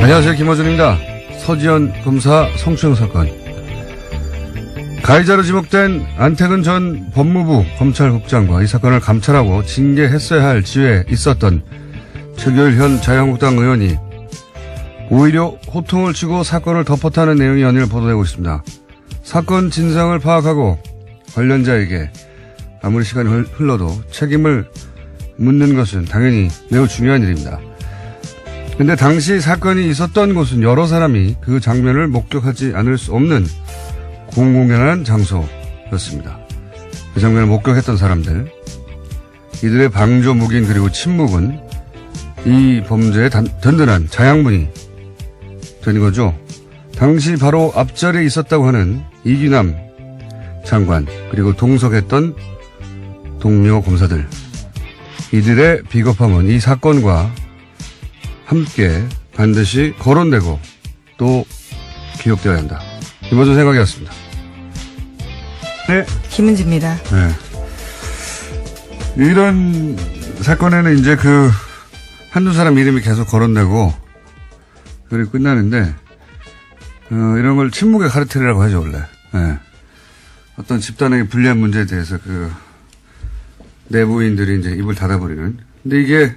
안녕하세요. 김어준입니다. 서지현 검사 성추행 사건. 가해자로 지목된 안태근 전 법무부 검찰국장과 이 사건을 감찰하고 징계했어야 할 지위에 있었던 최규일 현 자유한국당 의원이 오히려 호통을 치고 사건을 덮었다는 내용이 연일 보도되고 있습니다. 사건 진상을 파악하고 관련자에게 아무리 시간이 흘러도 책임을 묻는 것은 당연히 매우 중요한 일입니다. 근데 당시 사건이 있었던 곳은 여러 사람이 그 장면을 목격하지 않을 수 없는 공공연한 장소였습니다. 그 장면을 목격했던 사람들, 이들의 방조 묵인 그리고 침묵은 이 범죄의 든든한 자양분이 된 거죠. 당시 바로 앞자리에 있었다고 하는 이규남 장관 그리고 동석했던 동료 검사들, 이들의 비겁함은 이 사건과 함께 반드시 거론되고 또 기억되어야 한다. 이번 생각이었습니다. 네. 김은지입니다. 네. 이런 사건에는 이제 한두 사람 이름이 계속 거론되고 그리고 끝나는데, 이런 걸 침묵의 카르텔이라고 하죠, 원래. 네. 어떤 집단에게 불리한 문제에 대해서 내부인들이 이제 입을 닫아버리는. 근데 이게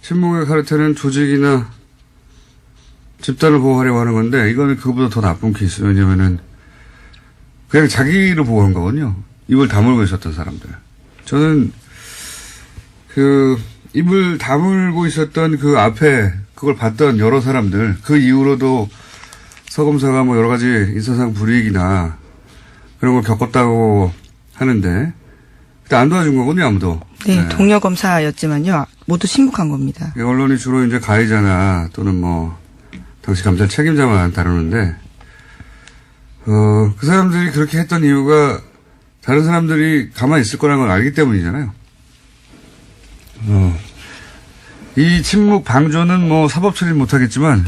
침묵의 카르텔은 조직이나 집단을 보호하려고 하는 건데, 이거는 그거보다 더 나쁜 케이스. 왜냐면은, 그냥 자기를 보호한 거거든요. 입을 다물고 있었던 사람들. 저는, 입을 다물고 있었던 그 앞에 그걸 봤던 여러 사람들, 그 이후로도 서 검사가 뭐 여러 가지 인사상 불이익이나 그런 걸 겪었다고 하는데, 그때 안 도와준 거거든요, 아무도. 네, 동료 검사였지만요, 모두 신복한 겁니다. 언론이 주로 이제 가해자나 또는 당시 감찰 책임자만 다루는데, 그 사람들이 그렇게 했던 이유가 다른 사람들이 가만히 있을 거라는 걸 알기 때문이잖아요. 이 침묵 방조는 사법 처리 못하겠지만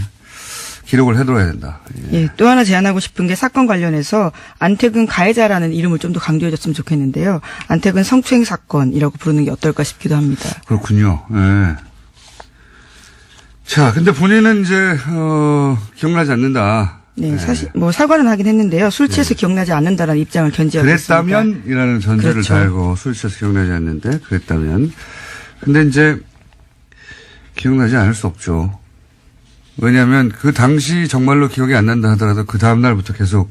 기록을 해둬야 된다. 예, 또 하나 제안하고 싶은 게 사건 관련해서 안태근 가해자라는 이름을 좀 더 강조해줬으면 좋겠는데요. 안태근 성추행 사건이라고 부르는 게 어떨까 싶기도 합니다. 그렇군요. 네. 자, 근데 본인은 이제 기억나지 않는다. 네, 사실 사과는 하긴 했는데요. 술 취해서 기억나지 않는다라는 입장을 견지하고 있습니다. 그랬다면이라는 전제를 그렇죠. 달고 술 취해서 기억나지 않는데 그랬다면. 근데 이제 기억나지 않을 수 없죠. 왜냐하면 그 당시 정말로 기억이 안 난다 하더라도 그 다음 날부터 계속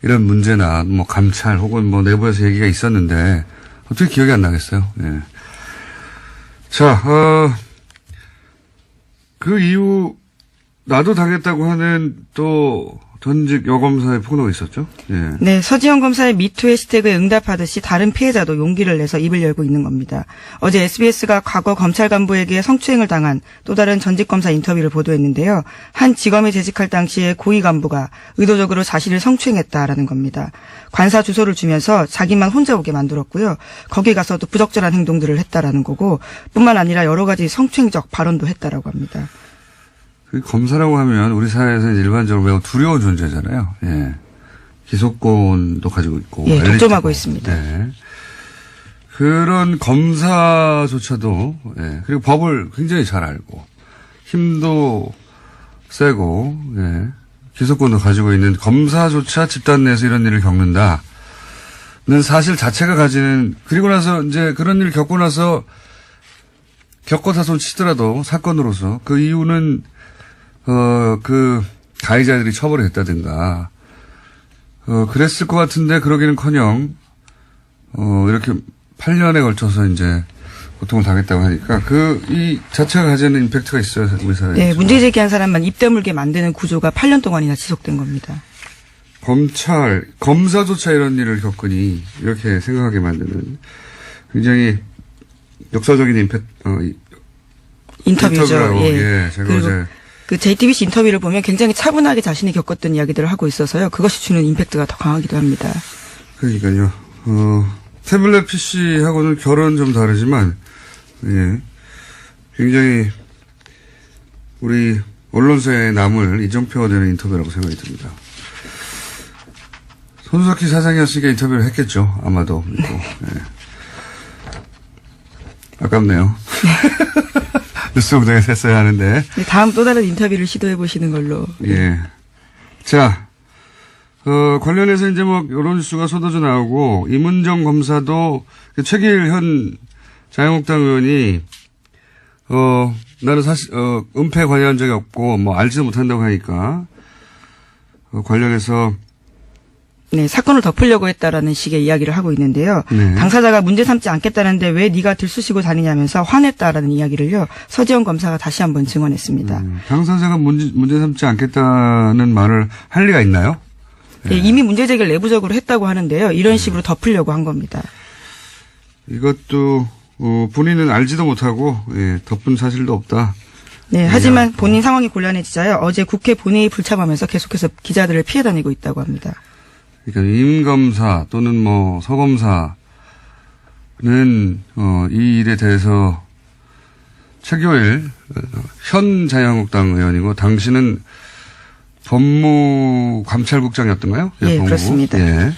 이런 문제나 감찰 혹은 내부에서 얘기가 있었는데 어떻게 기억이 안 나겠어요. 예. 자, 그 이후 나도 당했다고 하는 또 전직 여검사의 폭로가 있었죠. 예. 네, 서지현 검사의 미투 해시태그에 응답하듯이 다른 피해자도 용기를 내서 입을 열고 있는 겁니다. 어제 SBS가 과거 검찰 간부에게 성추행을 당한 또 다른 전직 검사 인터뷰를 보도했는데요. 한 지검에 재직할 당시에 고위 간부가 의도적으로 자신을 성추행했다라는 겁니다. 관사 주소를 주면서 자기만 혼자 오게 만들었고요. 거기 가서도 부적절한 행동들을 했다라는 거고, 뿐만 아니라 여러 가지 성추행적 발언도 했다라고 합니다. 검사라고 하면 우리 사회에서 일반적으로 매우 두려운 존재잖아요. 예. 기소권도 가지고 있고. 예, 독점하고 있습니다. 네. 그런 검사조차도, 예. 그리고 법을 굉장히 잘 알고, 힘도 세고, 예. 기소권도 가지고 있는 검사조차 집단 내에서 이런 일을 겪는다는 사실 자체가 가지는, 그리고 나서 이제 그런 일을 겪고 나서 겪어다 손 치더라도 사건으로서 그 이유는 그 가해자들이 처벌을 했다든가, 그랬을 것 같은데 그러기는커녕 이렇게 8년에 걸쳐서 이제 고통을 당했다고 하니까 이 자체가 가지는 임팩트가 있어요, 우리 사회에. 네, 문제 제기한 사람만 입 다물게 만드는 구조가 8년 동안이나 지속된 겁니다. 검사조차 이런 일을 겪으니 이렇게 생각하게 만드는 굉장히 역사적인 인터뷰죠. 예, 제가 어제 그 JTBC 인터뷰를 보면 굉장히 차분하게 자신이 겪었던 이야기들을 하고 있어서요. 그것이 주는 임팩트가 더 강하기도 합니다. 그러니까요. 태블릿 PC하고는 결은 좀 다르지만, 예. 굉장히 우리 언론사에 남을 이정표가 되는 인터뷰라고 생각이 듭니다. 손석희 사장이었으니까 인터뷰를 했겠죠. 아마도. 네. 아깝네요. 뉴스 공장에서 했어야 하는데. 네, 다음 또 다른 인터뷰를 시도해 보시는 걸로. 예. 자, 관련해서 이제 뭐 여러 뉴스가 쏟아져 나오고, 임은정 검사도 최기일 자유한국당 의원이, 나는 사실, 은폐에 관여한 적이 없고, 뭐 알지도 못한다고 하니까, 관련해서 네, 사건을 덮으려고 했다라는 식의 이야기를 하고 있는데요. 네. 당사자가 문제 삼지 않겠다는데 왜 네가 들쑤시고 다니냐면서 화냈다라는 이야기를요. 서지현 검사가 다시 한번 증언했습니다. 당사자가 문제 삼지 않겠다는 말을 할 리가 있나요? 네, 이미 문제 제기를 내부적으로 했다고 하는데요. 이런 식으로 덮으려고 한 겁니다. 이것도 본인은 알지도 못하고 덮은 사실도 없다. 네, 하지만 본인 상황이 곤란해지자요. 어제 국회 본회의 불참하면서 계속해서 기자들을 피해 다니고 있다고 합니다. 그러니까 임 검사 또는 뭐 서 검사는 이 일에 대해서 최교일 현 자유한국당 의원이고 당신은 법무감찰국장이었던가요? 예, 그렇습니다. 예.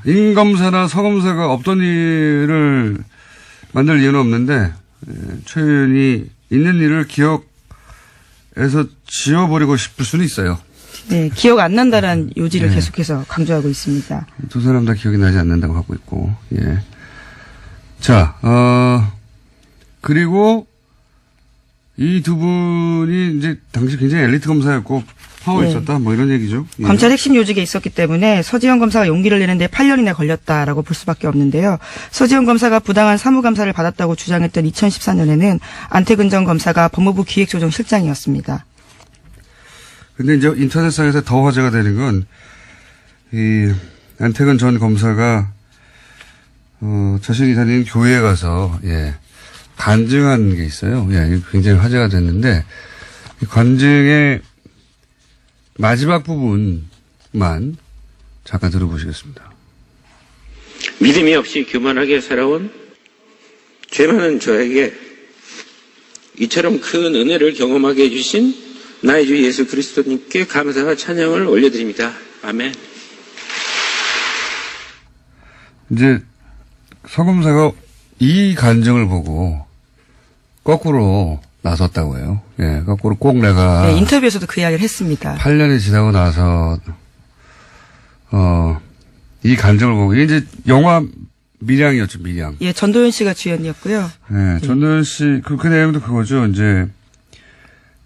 임 검사나 서 검사가 없던 일을 만들 이유는 없는데 최 의원이 있는 일을 기억에서 지워버리고 싶을 수는 있어요. 네, 기억 안 난다라는 요지를 네. 계속해서 강조하고 있습니다. 두 사람 다 기억이 나지 않는다고 하고 있고, 예. 자, 그리고 이 두 분이 이제 당시 굉장히 엘리트 검사였고 파워 네. 있었다, 뭐 이런 얘기죠. 예. 검찰 핵심 요직에 있었기 때문에 서지현 검사가 용기를 내는데 8년이나 걸렸다라고 볼 수밖에 없는데요. 서지현 검사가 부당한 사무감사를 받았다고 주장했던 2014년에는 안태근 전 검사가 법무부 기획조정실장이었습니다. 근데 이제 인터넷상에서 더 화제가 되는 건, 이, 안태근 전 검사가, 자신이 다니는 교회에 가서, 예, 간증한 게 있어요. 예, 이게 굉장히 화제가 됐는데, 이 간증의 마지막 부분만 잠깐 들어보시겠습니다. 믿음이 없이 교만하게 살아온 죄 많은 저에게 이처럼 큰 은혜를 경험하게 해주신 나의 주 예수 그리스도님께 감사와 찬양을 올려드립니다. 아멘. 이제 서검사가 이 간증을 보고 거꾸로 나섰다고 해요. 예, 거꾸로 꼭 내가 네, 인터뷰에서도 그 이야기를 했습니다. 8년이 지나고 나서 이 간증을 보고 이게 이제 영화 밀양이었죠, 밀양. 예, 전도연 씨가 주연이었고요. 네, 전도연 씨 그 내용도 그거죠. 이제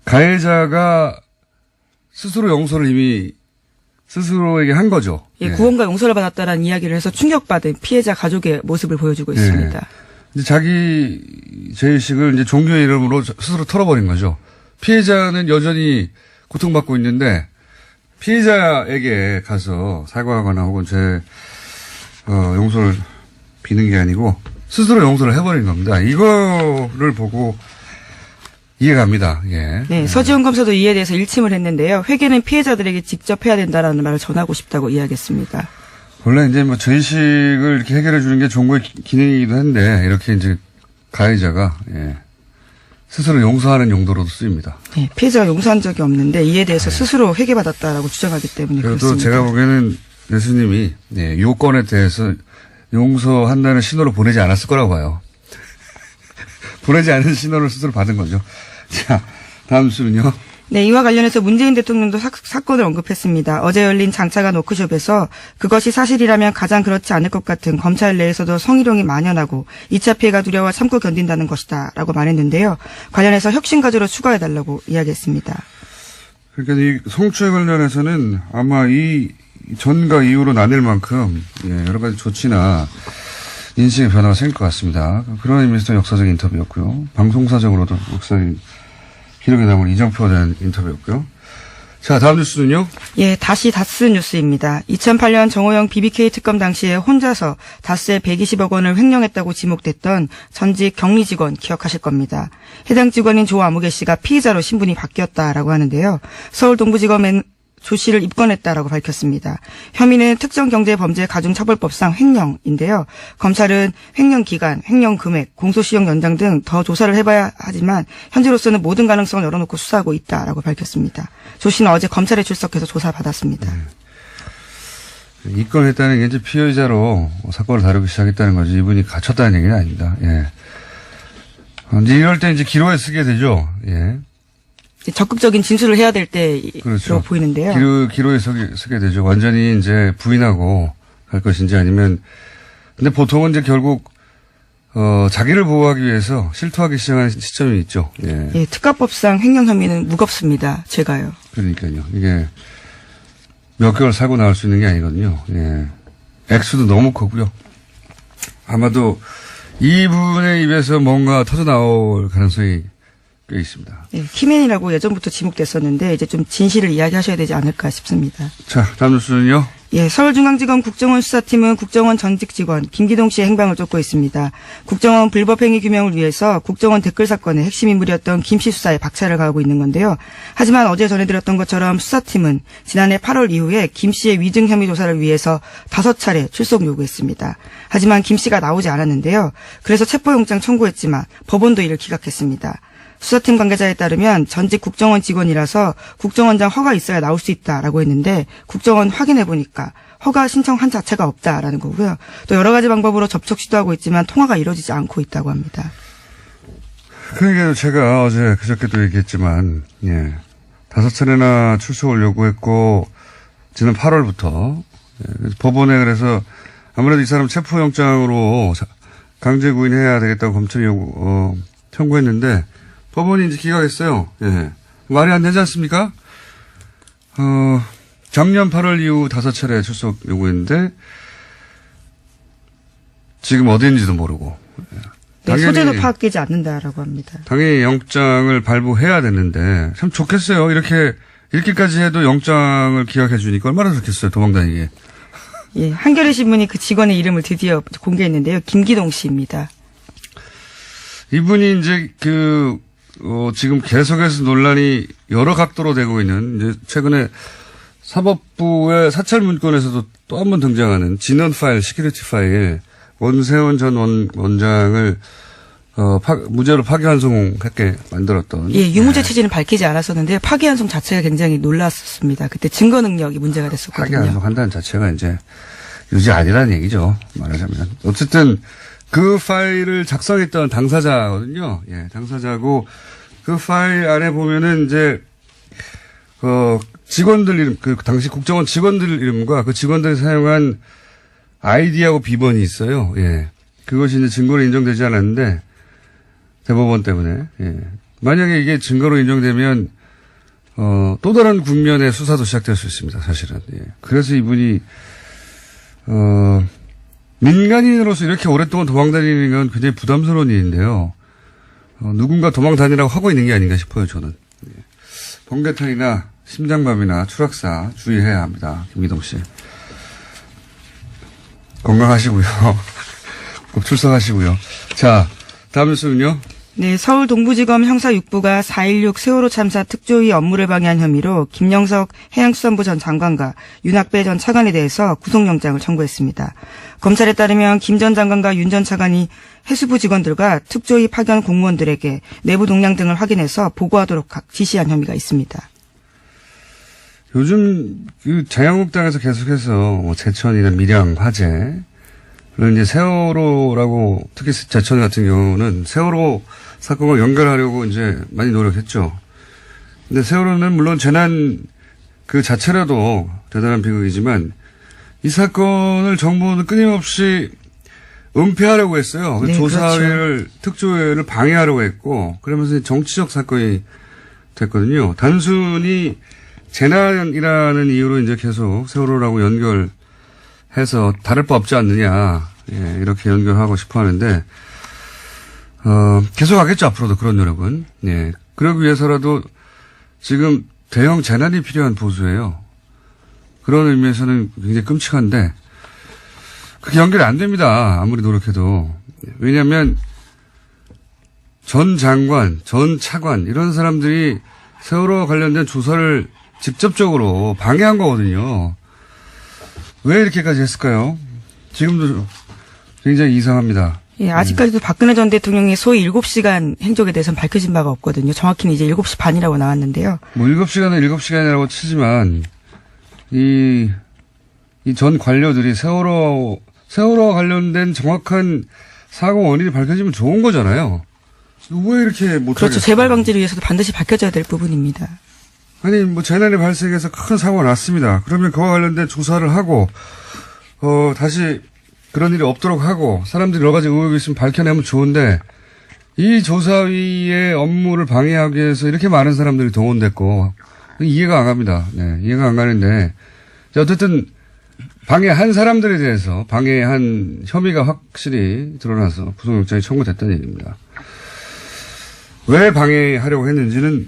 가해자가 스스로 용서를 이미 스스로에게 한 거죠. 예, 구원과 용서를 받았다라는 이야기를 해서 충격받은 피해자 가족의 모습을 보여주고 있습니다. 이제 자기 죄의식을 이제 종교의 이름으로 스스로 털어버린 거죠. 피해자는 여전히 고통받고 있는데 피해자에게 가서 사과하거나 혹은 용서를 비는 게 아니고 스스로 용서를 해버린 겁니다. 이거를 보고 이해갑니다. 예. 네, 서지현 검사도 이에 대해서 일침을 했는데요. 회계는 피해자들에게 직접 해야 된다라는 말을 전하고 싶다고 이야기했습니다. 원래 이제 뭐 죄의식을 이렇게 해결해 주는 게 종교의 기능이기도 한데 이렇게 이제 가해자가 스스로 용서하는 용도로도 쓰입니다. 네, 피해자가 용서한 적이 없는데 이에 대해서 스스로 회계받았다라고 주장하기 때문에 그래도 그렇습니다. 제가 보기에는 예수님이 요건에 대해서 용서한다는 신호를 보내지 않았을 거라고 봐요. 보내지 않은 신호를 스스로 받은 거죠. 자, 다음 수는요. 네, 이와 관련해서 문재인 대통령도 사건을 언급했습니다. 어제 열린 장차관 워크숍에서 그것이 사실이라면 가장 그렇지 않을 것 같은 검찰 내에서도 성희롱이 만연하고 2차 피해가 두려워 참고 견딘다는 것이다 라고 말했는데요. 관련해서 혁신과제로 추가해달라고 이야기했습니다. 그러니까 이 성추에 관련해서는 아마 이 전과 이후로 나뉠 만큼 여러 가지 조치나 인식의 변화가 생길 것 같습니다. 그런 의미에서 역사적 인터뷰였고요. 방송사적으로도 역사적인 기록에 남은 이정표에 대한 인터뷰였고요. 자, 다음 뉴스는요? 예, 다시 다스 뉴스입니다. 2008년 정호영 BBK 특검 당시에 혼자서 다스의 120억 원을 횡령했다고 지목됐던 전직 격리 직원 기억하실 겁니다. 해당 직원인 조 아무개 씨가 피의자로 신분이 바뀌었다라고 하는데요. 서울 동부지검엔 조 씨를 입건했다라고 밝혔습니다. 혐의는 특정경제범죄가중처벌법상 횡령인데요. 검찰은 횡령 기간, 횡령 금액, 공소시효 연장 등 더 조사를 해봐야 하지만 현재로서는 모든 가능성을 열어놓고 수사하고 있다라고 밝혔습니다. 조 씨는 어제 검찰에 출석해서 조사받았습니다. 입건했다는 게 이제 피의자로 사건을 다루기 시작했다는 거지 이분이 갇혔다는 얘기는 아닙니다. 예. 이제 이럴 때 이제 기로에 쓰게 되죠. 예. 적극적인 진술을 해야 될 때로 그렇죠. 보이는데요. 기로에 쓰게 되죠. 완전히 이제 부인하고 갈 것인지 아니면, 근데 보통은 이제 결국, 자기를 보호하기 위해서 실토하기 시작하는 시점이 있죠. 예. 예, 특가법상 횡령 혐의는 무겁습니다. 제가요. 그러니까요. 이게 몇 개월 살고 나올 수 있는 게 아니거든요. 예. 액수도 너무 크고요. 아마도 이분의 입에서 뭔가 터져 나올 가능성이 꽤 있습니다. 예, 키맨이라고 예전부터 지목됐었는데 이제 좀 진실을 이야기하셔야 되지 않을까 싶습니다. 자, 다음 뉴스는요. 예, 서울중앙지검 국정원 수사팀은 국정원 전직 직원 김기동 씨의 행방을 쫓고 있습니다. 국정원 불법행위 규명을 위해서 국정원 댓글 사건의 핵심 인물이었던 김 씨 수사에 박차를 가하고 있는 건데요. 하지만 어제 전해드렸던 것처럼 수사팀은 지난해 8월 이후에 김 씨의 위증 혐의 조사를 위해서 5차례 출석 요구했습니다. 하지만 김 씨가 나오지 않았는데요. 그래서 체포영장 청구했지만 법원도 이를 기각했습니다. 수사팀 관계자에 따르면 전직 국정원 직원이라서 국정원장 허가 있어야 나올 수 있다라고 했는데 국정원 확인해보니까 허가 신청한 자체가 없다라는 거고요. 또 여러 가지 방법으로 접촉 시도하고 있지만 통화가 이루어지지 않고 있다고 합니다. 그러니까 제가 어제 그저께도 얘기했지만, 예. 5차례나 출석을 요구했고, 지난 8월부터, 예. 법원에 그래서 아무래도 이 사람 체포영장으로 강제 구인해야 되겠다고 검찰이 청구했는데, 법원이 이제 기각했어요. 예. 말이 안 되지 않습니까? 작년 8월 이후 5차례 출석 요구했는데, 지금 어디인지도 모르고. 네, 소재도 파악되지 않는다라고 합니다. 당연히 영장을 발부해야 되는데, 참 좋겠어요. 이렇게까지 해도 영장을 기각해 주니까 얼마나 좋겠어요. 도망다니게. 예, 한겨레 신문이 그 직원의 이름을 드디어 공개했는데요. 김기동 씨입니다. 이분이 이제 지금 계속해서 논란이 여러 각도로 되고 있는, 이제 최근에 사법부의 사찰 문건에서도 또 한 번 등장하는 진원 파일, 시큐리티 파일, 원세훈 전 원장을, 무죄로 파기환송하게 만들었던. 예, 유무죄 취지는 밝히지 않았었는데 파기환송 자체가 굉장히 놀랐었습니다. 그때 증거 능력이 문제가 됐었거든요. 파기환송 한다는 자체가 이제 유죄 아니라는 얘기죠. 말하자면. 어쨌든 그 파일을 작성했던 당사자거든요. 예, 당사자고 그 파일 안에 보면은 이제 직원들 이름, 그 당시 국정원 직원들 이름과 그 직원들이 사용한 아이디하고 비번이 있어요. 예. 그것이 이제 증거로 인정되지 않았는데 대법원 때문에. 예. 만약에 이게 증거로 인정되면 또 다른 국면의 수사도 시작될 수 있습니다. 사실은. 예. 그래서 이분이 민간인으로서 이렇게 오랫동안 도망다니는 건 굉장히 부담스러운 일인데요. 누군가 도망다니라고 하고 있는 게 아닌가 싶어요, 저는. 예. 번개탄이나 심장마비나 추락사 주의해야 합니다. 김기동 씨. 건강하시고요. 꼭 출석하시고요. 자, 다음 뉴스는요. 네, 서울 동부지검 형사 6부가 4.16 세월호 참사 특조위 업무를 방해한 혐의로 김영석 해양수산부 전 장관과 윤학배 전 차관에 대해서 구속영장을 청구했습니다. 검찰에 따르면 김 전 장관과 윤 전 차관이 해수부 직원들과 특조위 파견 공무원들에게 내부 동향 등을 확인해서 보고하도록 지시한 혐의가 있습니다. 요즘 자유한국당에서 계속해서 제천이나 밀양 화재, 그리고 이제 세월호라고, 특히 제천 같은 경우는 세월호 사건과 연결하려고 이제 많이 노력했죠. 근데 세월호는 물론 재난 그 자체라도 대단한 비극이지만 이 사건을 정부는 끊임없이 은폐하려고 했어요. 네, 조사회를, 그렇죠. 특조회를 방해하려고 했고, 그러면서 정치적 사건이 됐거든요. 단순히 재난이라는 이유로 이제 계속 세월호라고 연결해서 다를 바 없지 않느냐. 예, 이렇게 연결하고 싶어 하는데, 계속 하겠죠. 앞으로도 그런 노력은. 예. 그러기 위해서라도 지금 대형 재난이 필요한 보수예요. 그런 의미에서는 굉장히 끔찍한데, 그게 연결이 안 됩니다. 아무리 노력해도. 왜냐하면 전 장관, 전 차관 이런 사람들이 세월호와 관련된 조사를 직접적으로 방해한 거거든요. 왜 이렇게까지 했을까요? 지금도 굉장히 이상합니다. 예, 아직까지도 박근혜 전 대통령의 소위 7시간 행적에 대해서는 밝혀진 바가 없거든요. 정확히는 이제 7시 반이라고 나왔는데요. 뭐 7시간은 7시간이라고 치지만 이 전 관료들이 세월호와 관련된 정확한 사고 원인이 밝혀지면 좋은 거잖아요. 왜 이렇게 못하겠어요? 그렇죠. 재발 방지를 위해서도 반드시 밝혀져야 될 부분입니다. 아니, 뭐, 재난이 발생해서 큰 사고가 났습니다. 그러면 그와 관련된 조사를 하고, 다시 그런 일이 없도록 하고, 사람들이 여러 가지 의혹이 있으면 밝혀내면 좋은데, 이 조사위의 업무를 방해하기 위해서 이렇게 많은 사람들이 동원됐고, 이해가 안 갑니다. 네, 이해가 안 가는데, 자, 어쨌든, 방해한 사람들에 대해서 방해한 혐의가 확실히 드러나서 구속영장이 청구됐다는 얘기입니다. 왜 방해하려고 했는지는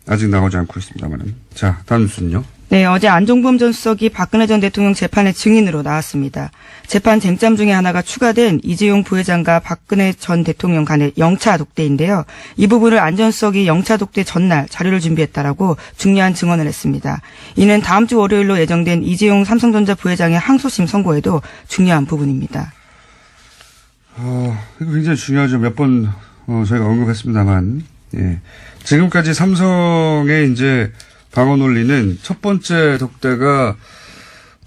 아직 나오지 않고 있습니다만. 자, 다음 뉴스는요. 네, 어제 안종범 전 수석이 박근혜 전 대통령 재판의 증인으로 나왔습니다. 재판 쟁점 중에 하나가 추가된 이재용 부회장과 박근혜 전 대통령 간의 영차 독대인데요. 이 부분을 안 전 수석이 영차 독대 전날 자료를 준비했다라고 중요한 증언을 했습니다. 이는 다음 주 월요일로 예정된 이재용 삼성전자 부회장의 항소심 선고에도 중요한 부분입니다. 이거 굉장히 중요하죠. 몇 번 저희가 언급했습니다만, 예. 지금까지 삼성의 이제 방어 논리는 첫 번째 독대가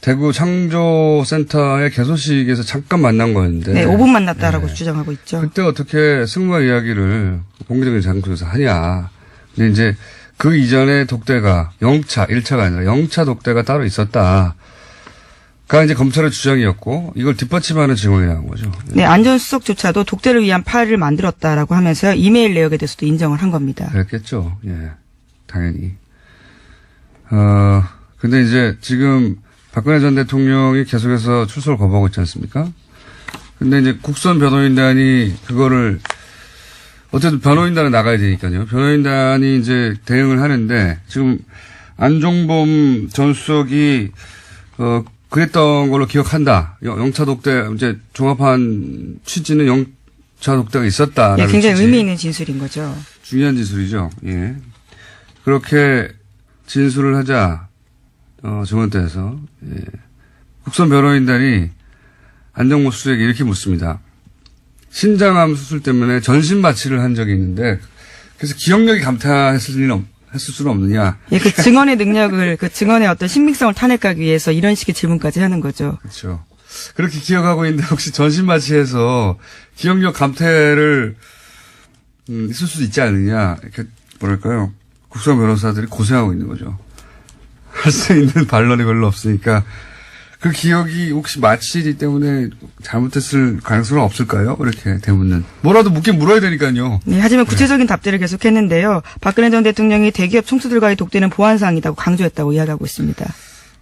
대구 창조센터의 개소식에서 잠깐 만난 거였는데. 네, 5분 만났다라고 주장하고 있죠. 그때 어떻게 승마 이야기를 공개적인 장소에서 하냐. 근데 이제 그 이전에 독대가 영차, 1차가 아니라 영차 독대가 따로 있었다. 가 이제 검찰의 주장이었고 이걸 뒷받침하는 증언이 나온 거죠. 네, 안 전 수석조차도 독대를 위한 파일을 만들었다라고 하면서요. 이메일 내역에 대해서도 인정을 한 겁니다. 그랬겠죠. 예. 당연히. 근데 이제 지금 박근혜 전 대통령이 계속해서 출소를 거부하고 있지 않습니까? 근데 이제 국선 변호인단이 그거를 어쨌든 변호인단은 나가야 되니까요. 변호인단이 이제 대응을 하는데 지금 안종범 전 수석이 그랬던 걸로 기억한다. 영차 독대, 이제 종합한 취지는 영차 독대가 있었다. 네, 굉장히 의미 있는 진술인 거죠. 중요한 진술이죠. 예. 그렇게 진술을 하자, 증언대에서, 예. 국선 변호인단이 안종범 수석에게 이렇게 묻습니다. 신장암 수술 때문에 전신 마취를 한 적이 있는데, 그래서 기억력이 감퇴했을 수는 없느냐. 예, 그 증언의 능력을, 그 증언의 어떤 신빙성을 탄핵하기 위해서 이런 식의 질문까지 하는 거죠. 그렇죠. 그렇게 기억하고 있는데 혹시 전신 마취해서 기억력 감퇴를 있을 수도 있지 않느냐. 이렇게 뭐랄까요. 국선 변호사들이 고생하고 있는 거죠. 할 수 있는 반론이 별로 없으니까 그 기억이 혹시 마취이기 때문에 잘못했을 가능성은 없을까요? 이렇게 대묻는. 뭐라도 묻긴 물어야 되니까요. 네, 하지만 구체적인 답들을 계속했는데요. 박근혜 전 대통령이 대기업 총수들과의 독대는 보안사항이라고 강조했다고 이야기하고 있습니다.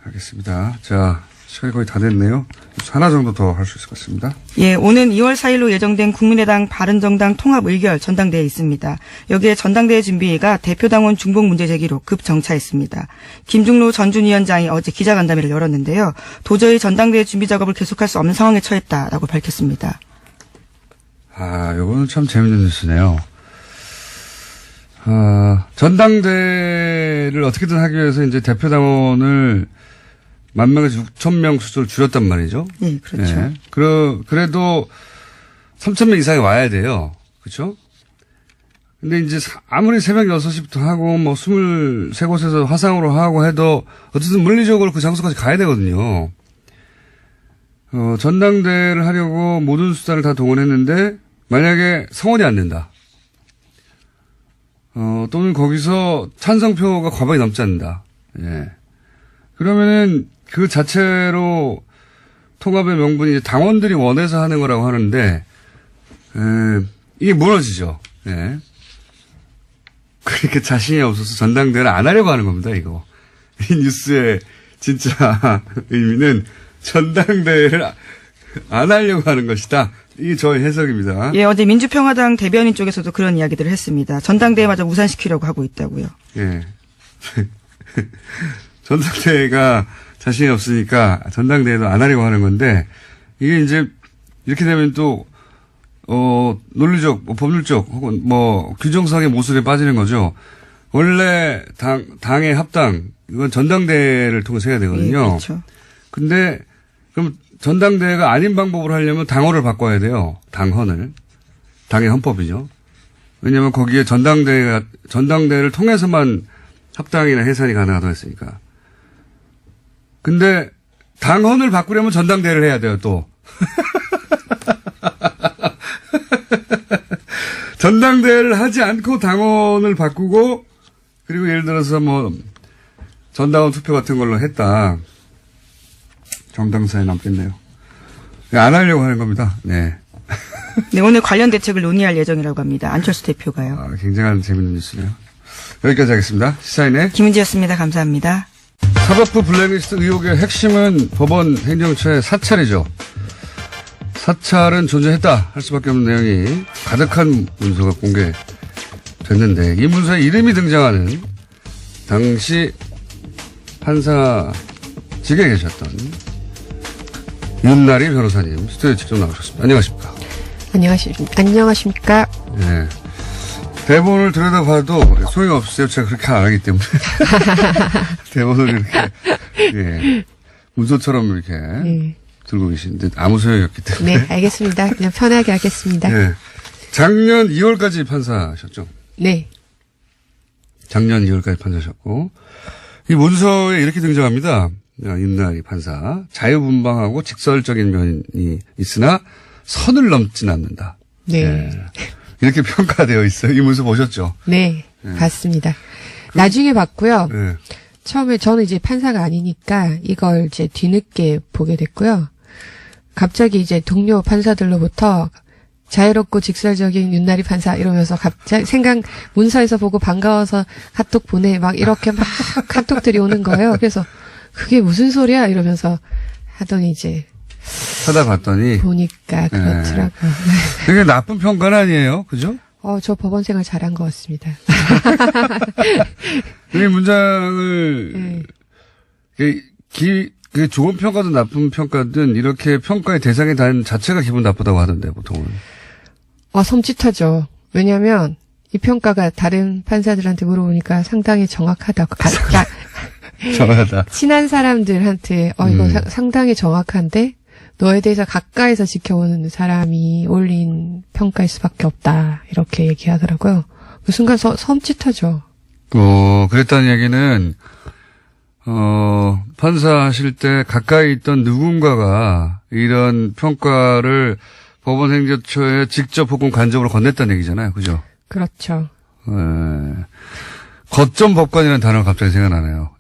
알겠습니다. 자, 시간이 거의 다 됐네요. 하나 정도 더 할 수 있을 것 같습니다. 예, 오는 2월 4일로 예정된 국민의당 바른정당 통합 의결 전당대회에 있습니다. 여기에 전당대회 준비위가 대표당원 중복 문제 제기로 급정차했습니다. 김중로 전 준 위원장이 어제 기자간담회를 열었는데요. 도저히 전당대회 준비 작업을 계속할 수 없는 상황에 처했다라고 밝혔습니다. 요거는 참 재밌는 뉴스네요. 전당대회를 어떻게든 하기 위해서 이제 대표당원을 10,000명에서 6,000명 수준을 줄였단 말이죠. 네, 그렇죠. 네. 그래도 3,000명 이상이 와야 돼요. 그렇죠? 근데 이제 아무리 새벽 6시부터 하고 뭐 23곳에서 화상으로 하고 해도 어쨌든 물리적으로 그 장소까지 가야 되거든요. 전당대회를 하려고 모든 수단을 다 동원했는데 만약에 성원이 안 된다. 또는 거기서 찬성표가 과반이 넘지 않는다. 예. 그러면은 그 자체로 통합의 명분이 이제 당원들이 원해서 하는 거라고 하는데, 이게 무너지죠. 예. 그렇게 자신이 없어서 전당대회를 안 하려고 하는 겁니다, 이거. 이 뉴스의 진짜 의미는 전당대회를 안 하려고 하는 것이다. 이게 저의 해석입니다. 예, 어제 민주평화당 대변인 쪽에서도 그런 이야기들을 했습니다. 전당대회마저 무산시키려고 하고 있다고요. 예. 전당대회가 자신이 없으니까 전당대회도 안 하려고 하는 건데, 이게 이제 이렇게 되면 또, 논리적, 법률적 혹은 규정상의 모순에 빠지는 거죠. 원래 당의 합당, 이건 전당대회를 통해서 해야 되거든요. 예, 그렇죠. 근데 그럼 전당대회가 아닌 방법으로 하려면 당헌을 바꿔야 돼요. 당헌을. 당의 헌법이죠. 왜냐하면 거기에 전당대회를 통해서만 합당이나 해산이 가능하다고 했으니까. 근데 당헌을 바꾸려면 전당대회를 해야 돼요, 또. 전당대회를 하지 않고 당원을 바꾸고 그리고 예를 들어서 뭐 전당원 투표 같은 걸로 했다. 정당사에 남겠네요. 안 하려고 하는 겁니다. 네. 네, 오늘 관련 대책을 논의할 예정이라고 합니다. 안철수 대표가요. 아, 굉장한 재밌는 뉴스네요. 여기까지 하겠습니다. 시사인의 김은지였습니다. 감사합니다. 사법부 블랙리스트 의혹의 핵심은 법원 행정처의 사찰이죠. 사찰은 존재했다 할 수밖에 없는 내용이 가득한 문서가 공개됐는데 이 문서에 이름이 등장하는 당시 판사직에 계셨던 윤나리 변호사님 스튜디오에 직접 나오셨습니다. 안녕하십니까? 안녕하십니까? 네. 대본을 들여다봐도 소용없어요. 제가 그렇게 안 하기 때문에. 대본을 이렇게, 예. 문서처럼 이렇게 들고 계시는데 아무 소용이 없기 때문에. 네, 알겠습니다. 그냥 편하게 하겠습니다. 네. 작년 2월까지 판사셨죠? 네. 작년 2월까지 판사셨고. 이 문서에 이렇게 등장합니다. 윤나리 판사. 자유분방하고 직설적인 면이 있으나 선을 넘진 않는다. 네. 예. 이렇게 평가되어 있어요. 이 문서 보셨죠? 네. 봤습니다. 나중에 봤고요. 네. 처음에 저는 이제 판사가 아니니까 이걸 이제 뒤늦게 보게 됐고요. 갑자기 이제 동료 판사들로부터 자유롭고 직설적인 윤나리 판사 이러면서 갑자기 문서에서 보고 반가워서 카톡 보내 막 이렇게 막 카톡들이 오는 거예요. 그래서 그게 무슨 소리야 이러면서 하더니 이제 찾아봤더니 보니까 그렇더라고요. 되게 나쁜 평가는 아니에요. 그죠? 저 법원 생활 잘한 것 같습니다. 이 문장을 그 좋은 평가든 나쁜 평가든 이렇게 평가의 대상이 단 자체가 기분 나쁘다고 하던데 보통은. 섬찟하죠. 왜냐하면 이 평가가 다른 판사들한테 물어보니까 상당히 정확하다고. 정확하다. 친한 사람들한테 이거 상당히 정확한데 너에 대해서 가까이서 지켜오는 사람이 올린 평가일 수밖에 없다. 이렇게 얘기하더라고요. 그 순간 섬찟하죠. 그랬다는 얘기는 판사하실 때 가까이 있던 누군가가 이런 평가를 법원 행정처에 직접 혹은 간접으로 건넸다는 얘기잖아요. 그죠? 그렇죠. 거점 법관이라는 단어가 갑자기 생각나네요.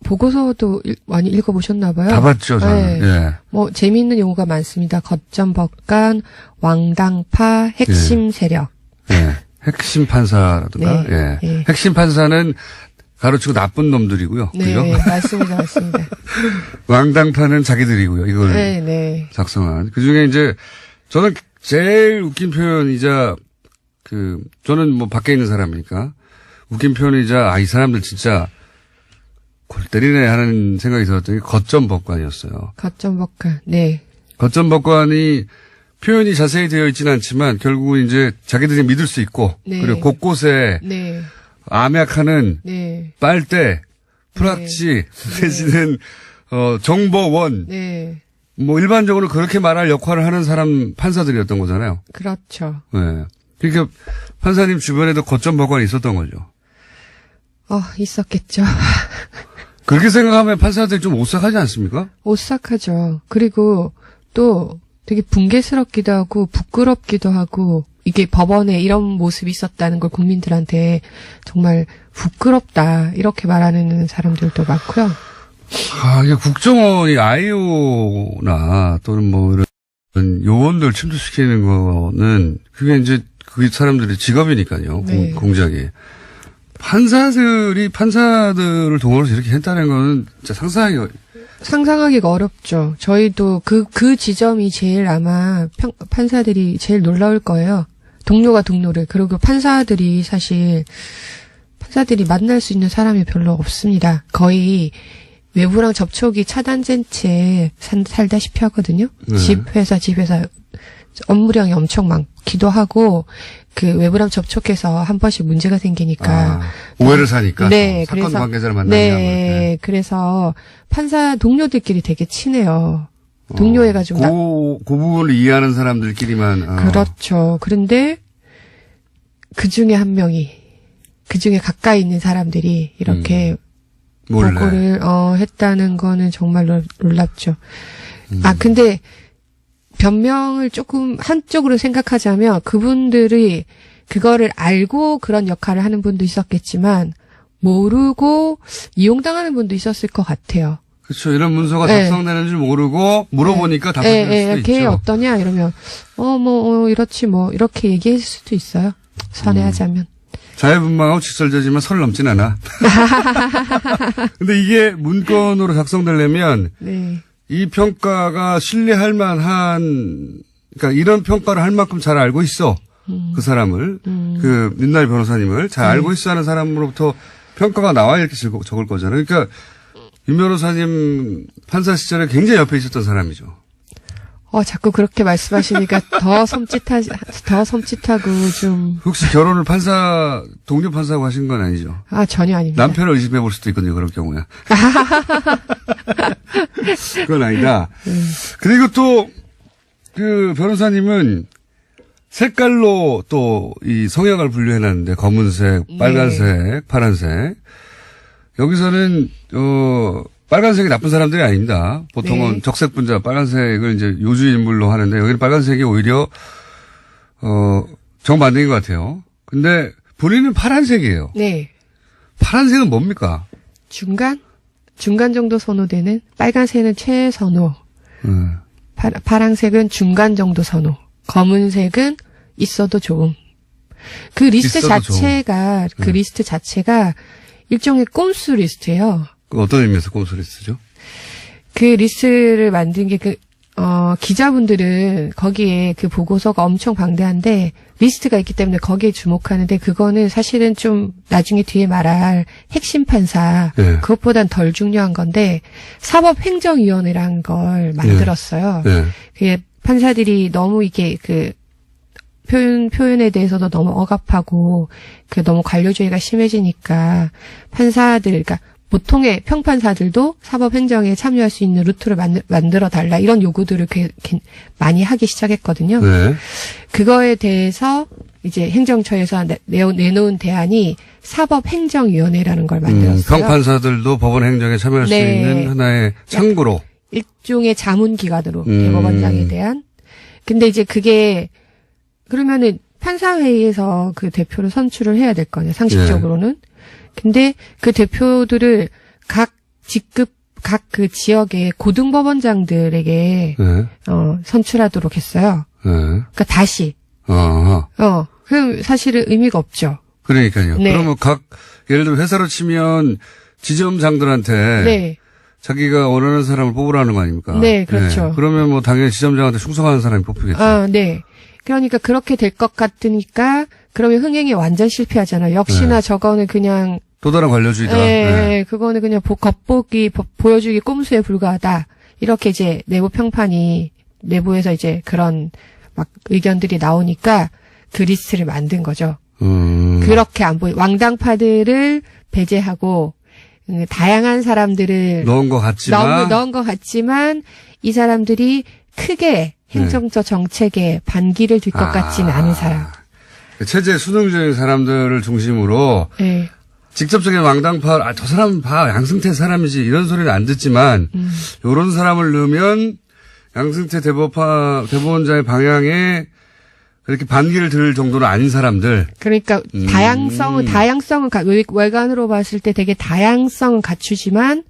보고서도 많이 읽어보셨나 봐요. 다 봤죠, 저는. 네. 예. 뭐 재미있는 용어가 많습니다. 거점 법관, 왕당파, 핵심 세력. 예. 핵심 판사라든가. 네. 예. 예. 핵심 판사는 가로치고 나쁜 놈들이고요. 네, 그죠? 맞습니다. 왕당파는 자기들이고요. 이걸 네. 작성한. 그 중에 이제 저는 제일 웃긴 표현이자 저는 뭐 밖에 있는 사람이니까 웃긴 표현이자 이 사람들 진짜 골 때리네 하는 생각이 들었더니 거점 법관이었어요. 거점 법관. 네. 거점 법관이 표현이 자세히 되어 있지는 않지만 결국은 이제 자기들이 믿을 수 있고 네. 그리고 곳곳에 네. 암약하는 네. 빨대, 프락치 내지는 정보원 네. 뭐 일반적으로 그렇게 말할 역할을 하는 사람 판사들이었던 거잖아요. 그렇죠. 네. 그러니까 판사님 주변에도 거점 법관이 있었던 거죠. 있었겠죠. 그렇게 생각하면 판사들이 좀 오싹하지 않습니까? 오싹하죠. 그리고 또 되게 붕괴스럽기도 하고 부끄럽기도 하고 이게 법원에 이런 모습이 있었다는 걸 국민들한테 정말 부끄럽다 이렇게 말하는 사람들도 많고요. 이게 국정원이 아이오나 또는 뭐 이런 요원들 침투시키는 거는 그게 이제 그 사람들의 직업이니까요. 네. 공작이. 판사들을 동원해서 이렇게 했다는 거는 진짜 상상하기가 어렵죠. 저희도 그 지점이 제일 아마 판사들이 제일 놀라울 거예요. 동료가 동료를. 그리고 판사들이 만날 수 있는 사람이 별로 없습니다. 거의 외부랑 접촉이 차단된 채 살다시피 하거든요. 네. 집 회사 업무량이 엄청 많기도 하고 그 외부랑 접촉해서 한 번씩 문제가 생기니까 오해를 사니까 네, 사건 그래서 관계자를 만나냐 네, 그래서 판사 동료들끼리 되게 친해요. 동료해가지고 그 부분을 이해하는 사람들끼리만 그렇죠. 그런데 그 중에 한 명이 그 중에 가까이 있는 사람들이 이렇게 보고를 했다는 거는 정말 놀랍죠. 근데 변명을 조금 한쪽으로 생각하자면 그분들이 그거를 알고 그런 역할을 하는 분도 있었겠지만 모르고 이용당하는 분도 있었을 것 같아요. 그렇죠. 이런 문서가 네. 작성되는 줄 모르고 물어보니까 답변할 수도 걔 있죠. 어떠냐 이러면 이렇지 뭐 이렇게 얘기할 수도 있어요. 선회하자면. 자유분방하고 직설적이지만 선을 넘진 않아. 근데 이게 문건으로 작성되려면 네. 이 평가가 신뢰할 만한, 그러니까 이런 평가를 할 만큼 잘 알고 있어. 그 사람을, 그 윤나리 변호사님을 잘 알고 있어 하는 사람으로부터 평가가 나와야 이렇게 적을 거잖아요. 그러니까 윤 변호사님 판사 시절에 굉장히 옆에 있었던 사람이죠. 자꾸 그렇게 말씀하시니까 더 섬찟하고 좀. 혹시 결혼을 동료 판사하고 하신 건 아니죠? 전혀 아닙니다. 남편을 의심해 볼 수도 있거든요, 그럴 경우에. 그건 아니다. 그리고 또, 그 변호사님은 색깔로 또 이 성향을 분류해놨는데, 검은색, 빨간색, 파란색. 여기서는, 빨간색이 나쁜 사람들이 아닙니다. 보통은 네. 적색 분자, 빨간색을 이제 요주 인물로 하는데, 여기는 빨간색이 오히려, 정반대인 것 같아요. 근데 본인은 파란색이에요. 네. 파란색은 뭡니까? 중간 정도 선호되는 빨간색은 최선호. 파란색은 중간 정도 선호. 검은색은 있어도 좋음. 그 리스트 자체가 리스트 자체가 일종의 꼼수 리스트예요. 어떤 의미에서 꼼수 리스트죠? 그 리스트를 만든 게 기자분들은 거기에 그 보고서가 엄청 방대한데 리스트가 있기 때문에 거기에 주목하는데 그거는 사실은 좀 나중에 뒤에 말할 핵심 판사 그것보단 덜 중요한 건데 사법행정위원회라는 걸 만들었어요. 그게 판사들이 너무 이게 그 표현에 대해서도 너무 억압하고 그 너무 관료주의가 심해지니까 판사들 그러니까 보통의 평판사들도 사법행정에 참여할 수 있는 루트를 만들어 달라 이런 요구들을 많이 하기 시작했거든요. 네. 그거에 대해서 이제 행정처에서 내놓은 대안이 사법행정위원회라는 걸 만들었어요. 평판사들도 법원 행정에 참여할 수 있는 하나의 창구로. 일종의 자문기관으로 대법원장에 대한. 근데 이제 그게 그러면은 판사회의에서 그 대표를 선출을 해야 될 거 아니에요. 상식적으로는. 근데 그 대표들을 각 직급, 각 그 지역의 고등법원장들에게, 선출하도록 했어요. 그러니까 다시. 그럼 사실은 의미가 없죠. 그러니까요. 네. 그러면 예를 들어 회사로 치면 지점장들한테. 자기가 원하는 사람을 뽑으라는 거 아닙니까? 네, 그렇죠. 그러면 뭐 당연히 지점장한테 충성하는 사람이 뽑히겠죠. 네. 그러니까 그렇게 될 것 같으니까 그러면 흥행이 완전 실패하잖아요. 역시나 저거는 그냥 또 다른 관료주의다. 그거는 그냥 보여주기 꼼수에 불과하다. 이렇게 이제 내부 평판이 내부에서 이제 그런 막 의견들이 나오니까 그 리스트를 만든 거죠. 그렇게 안 보이 왕당파들을 배제하고 다양한 사람들을 넣은 것 같지만 이 사람들이 크게 행정적 정책에 반기를 들 것 같지는 않은 사람. 체제 수능적인 사람들을 중심으로 직접적인 왕당파, 저 사람 양승태 사람이지 이런 소리는 안 듣지만 이런 사람을 넣으면 양승태 대법원장의 방향에 그렇게 반기를 들 정도는 아닌 사람들. 그러니까 다양성은 외관으로 봤을 때 되게 다양성은 갖추지만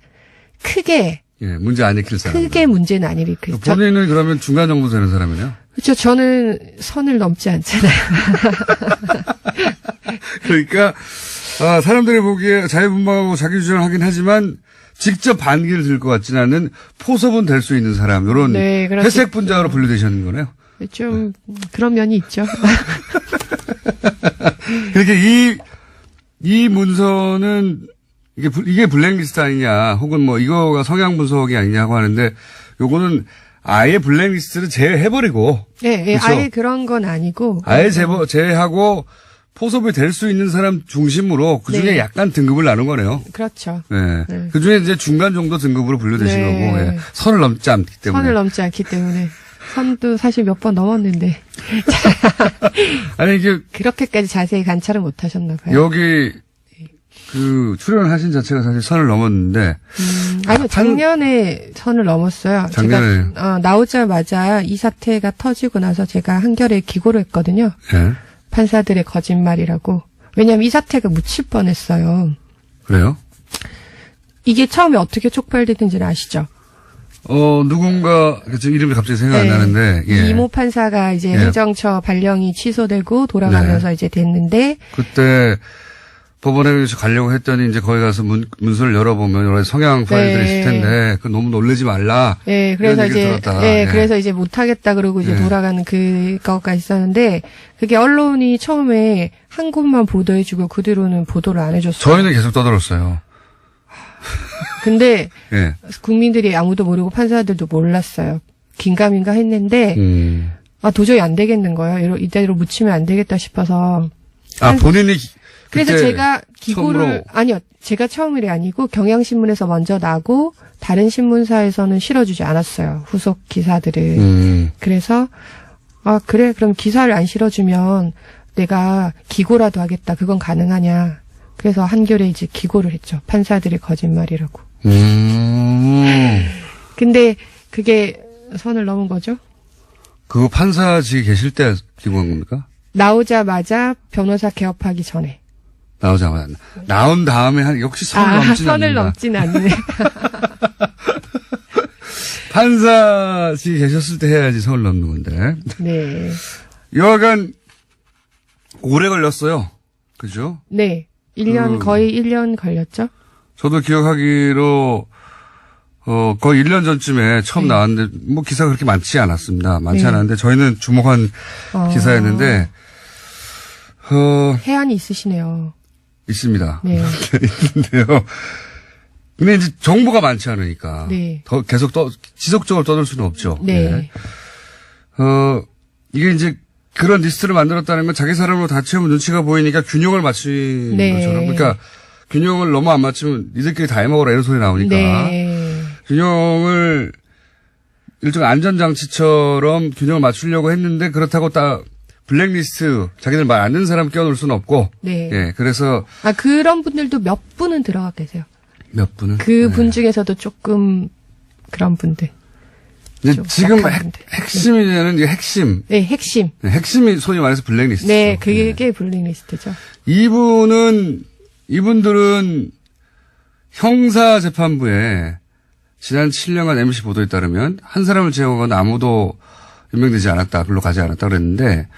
크게 문제 안 일으킬 사람. 크게 문제는 안 일으킬. 본인은 그러면 중간 정도 되는 사람이네요. 그렇죠. 저는 선을 넘지 않잖아요. 그러니까 사람들이 보기에 자유분방하고 자기 주장을 하긴 하지만 직접 반기를 들 것 같지는 않은 포섭은 될 수 있는 사람. 이런 회색 분자로 분류되시는 거네요. 좀 그런 면이 있죠. 그렇게 이 문서는 이게 블랙리스트 아니냐, 혹은 뭐 이거가 성향 분석이 아니냐고 하는데 요거는 아예 블랙리스트를 제외해버리고. 그렇죠? 아예 그런 건 아니고. 아예 제외하고 포섭이 될 수 있는 사람 중심으로 그 중에 약간 등급을 나눈 거네요. 그렇죠. 그 중에 이제 중간 정도 등급으로 분류되신 거고, 선을 넘지 않기 때문에. 선을 넘지 않기 때문에. 선도 사실 몇 번 넘었는데. 아니, 이게. 그렇게까지 자세히 관찰을 못 하셨나 봐요. 여기, 출연하신 자체가 사실 선을 넘었는데. 아니요, 작년에 선을 넘었어요. 작년에. 제가, 나오자마자 이 사태가 터지고 나서 제가 한겨레에 기고를 했거든요. 판사들의 거짓말이라고. 왜냐하면 이 사태가 묻힐 뻔했어요. 그래요? 이게 처음에 어떻게 촉발됐는지는 아시죠? 누군가, 저 이름이 갑자기 생각이 네. 안 나는데, 예. 이모 판사가 이제 예. 행정처 발령이 취소되고 돌아가면서 네. 이제 됐는데, 그때 법원에 가려고 했더니 이제 거기 가서 문서를 열어보면 여러 가지 성향 파일들이 네. 있을 텐데, 그 너무 놀라지 말라. 예, 그래서 이런 얘기를 이제, 들었다. 예, 예. 그래서 이제 못하겠다 그러고 이제 예. 돌아가는 그거가 있었는데, 그게 언론이 처음에 한 곳만 보도해주고 그 뒤로는 보도를 안 해줬어요. 저희는 계속 떠들었어요. 근데 예. 국민들이 아무도 모르고 판사들도 몰랐어요. 긴가민가 했는데, 도저히 안 되겠는 거예요. 이대로 묻히면 안 되겠다 싶어서. 본인이 그래서 그때 제가 기고를, 처음으로 아니요, 제가 처음이 아니고 경향신문에서 먼저 나고 다른 신문사에서는 실어주지 않았어요. 후속 기사들을. 그래서, 그래, 그럼 기사를 안 실어주면 내가 기고라도 하겠다. 그건 가능하냐. 그래서 한겨레 이제 기고를 했죠. 판사들의 거짓말이라고. 근데 그게 선을 넘은 거죠? 그거 판사직에 계실 때 기고한 겁니까? 나오자마자 변호사 개업하기 전에. 나오자마자. 나온 다음에 역시 선을 넘지는 선을 않는다. 넘지는 않네. 판사직에 계셨을 때 해야지 선을 넘는 건데. 네. 여하간 오래 걸렸어요. 그죠? 네. 1년, 거의 1년 걸렸죠? 저도 기억하기로 거의 1년 전쯤에 처음 네. 나왔는데 뭐 기사가 그렇게 많지 않았습니다. 많지 네. 않았는데 저희는 주목한 기사였는데 해안이 있으시네요. 있습니다. 네. 있는데요. 근데 이제 정보가 많지 않으니까 네. 더 계속 지속적으로 떠들 수는 없죠. 네. 이게 이제 그런 리스트를 만들었다는 건 자기 사람으로 다 채우면 눈치가 보이니까 균형을 맞춘 네. 것처럼. 그러니까 균형을 너무 안 맞추면 니들끼리 다 해먹어라 이런 소리 나오니까. 네. 균형을 일종의 안전장치처럼 균형을 맞추려고 했는데 그렇다고 딱 블랙리스트 자기들 말 안 듣는 사람 끼워놓을 수는 없고. 네. 예. 그래서 그런 분들도 몇 분은 들어가 계세요. 몇 분은. 그 분 중에서도 조금 그런 분들. 이제 좀 지금 약한 분들. 핵심이 되는 게 핵심. 네, 핵심. 네, 핵심이 소위 말해서 블랙리스트. 네, 그게 블랙리스트죠. 이분들은 형사재판부에 지난 7년간 MBC 보도에 따르면 한 사람을 제외하고는 아무도 임명되지 않았다, 별로 가지 않았다 그랬는데